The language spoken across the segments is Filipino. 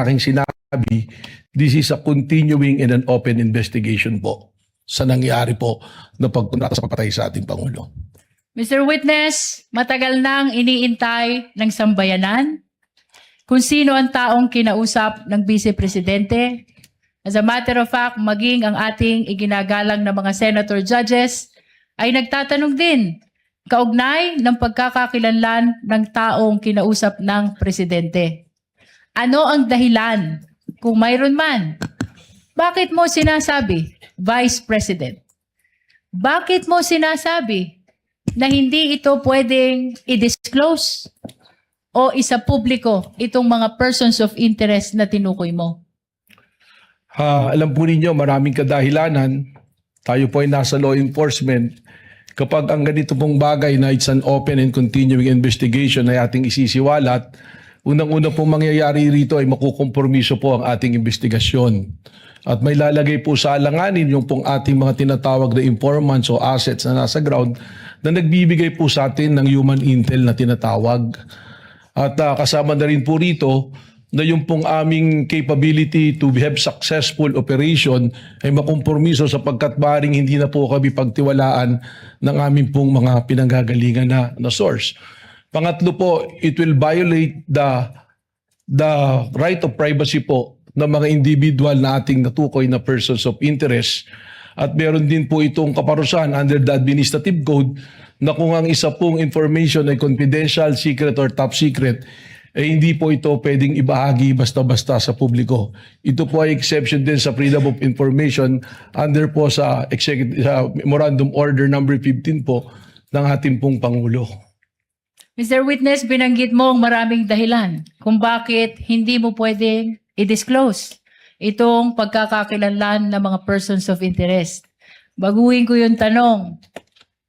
aking sinabi, this is a continuing and an open investigation po sa nangyari po na pagpunta sa papatay sa ating Pangulo. Mr. Witness, matagal nang iniintay ng sambayanan kung sino ang taong kinausap ng Vice Presidente. As a matter of fact, maging ang ating iginagalang na mga senator judges ay nagtatanong din kaugnay ng pagkakakilanlan ng taong kinausap ng Presidente. Ano ang dahilan, kung mayroon man? Bakit mo sinasabi, Vice President? Bakit mo sinasabi na hindi ito pwedeng i-disclose o isa publiko itong mga persons of interest na tinukoy mo? Alam po ninyo, maraming kadahilanan. Tayo po ay nasa law enforcement. Kapag ang ganito pong bagay na it's an open and continuing investigation ay ating isisiwalat, unang-una pong mangyayari rito ay makukompromiso po ang ating investigasyon. At may lalagay po sa alanganin yung pong ating mga tinatawag na informants o assets na nasa ground na nagbibigay po sa atin ng human intel na tinatawag. At kasama na rin po rito na yung pong aming capability to have successful operation ay makompromiso sapagkat maaaring hindi na po kami pagtiwalaan ng aming pong mga pinanggagalingan na source. Pangatlo po, it will violate the right of privacy po ng mga individual na ating natukoy na persons of interest. At meron din po itong kaparusahan under the administrative code na kung ang isa pong information ay confidential, secret, or top secret, eh hindi po ito pwedeng ibahagi basta-basta sa publiko. Ito po ay exception din sa Freedom of Information under po sa Memorandum Order number 15 po ng ating pong Pangulo. Mr. Witness, binanggit mo ang maraming dahilan kung bakit hindi mo pwedeng i-disclose itong pagkakakilanlan ng mga persons of interest. Baguhin ko yung tanong,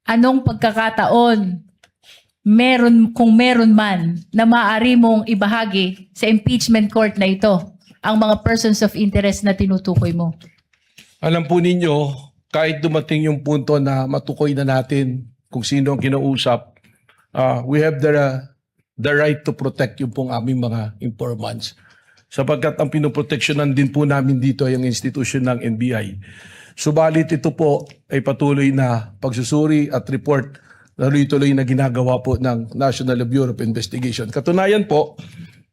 anong pagkakataon kung meron man na maaari mong ibahagi sa impeachment court na ito ang mga persons of interest na tinutukoy mo? Alam po ninyo, kahit dumating yung punto na matukoy na natin kung sino ang kinausap, we have the right to protect yung pong aming mga informants. Sapagkat ang pinoproteksyonan din po namin dito ay ang institusyon ng NBI. Subalit ito po ay patuloy na pagsusuri at report na tuloy na ginagawa po ng National Bureau of Investigation. Katunayan po,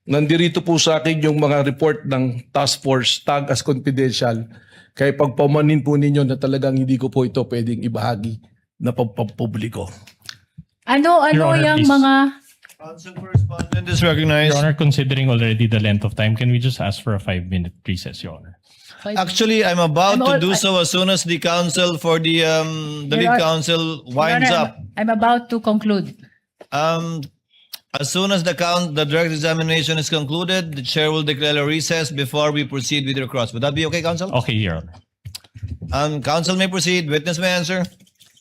nandirito po sa akin yung mga report ng task force tag as confidential. Kaya pagpamanin po ninyo na talagang hindi ko po ito pwedeng ibahagi na pagpapubliko. Ano Honor, yung please. mga... Council correspondent is recognized. Your Honor, considering already the length of time, can we just ask for a 5-minute recess, Your Honor? Actually, I'm about I'm to all- do so as soon as the council for the lead Your council Your winds Honor, up. I'm about to conclude. As soon as the direct examination is concluded, the chair will declare a recess before we proceed with the request. Would that be okay, council? Okay, Your Honor. Council may proceed. Witness may answer.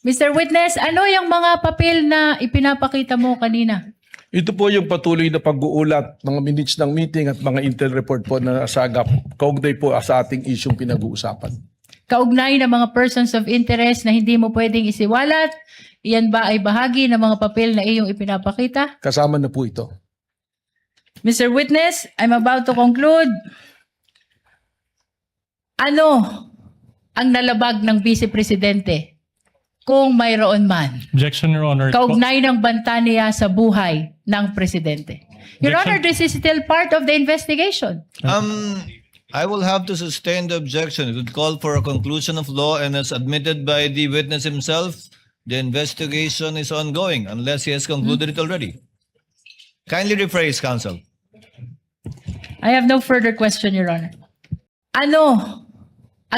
Mr. Witness, ano yung mga papel na ipinapakita mo kanina? Ito po yung patuloy na pag-uulat, mga minutes ng meeting at mga intel report po na nasagap kaugnay po sa ating isyong pinag-uusapan. Kaugnay ng mga persons of interest na hindi mo pwedeng isiwalat, iyan ba ay bahagi ng mga papel na iyong ipinapakita? Kasama na po ito. Mr. Witness, I'm about to conclude. Ano ang nalabag ng Vice Presidente kung mayroon man? Objection, Your Honor. Kaugnay ng banta niya sa buhay ng Presidente. Your Honor, this is still part of the investigation. I will have to sustain the objection. It would call for a conclusion of law, and as admitted by the witness himself, the investigation is ongoing unless he has concluded it already. Kindly rephrase, counsel. I have no further question, Your Honor. Ano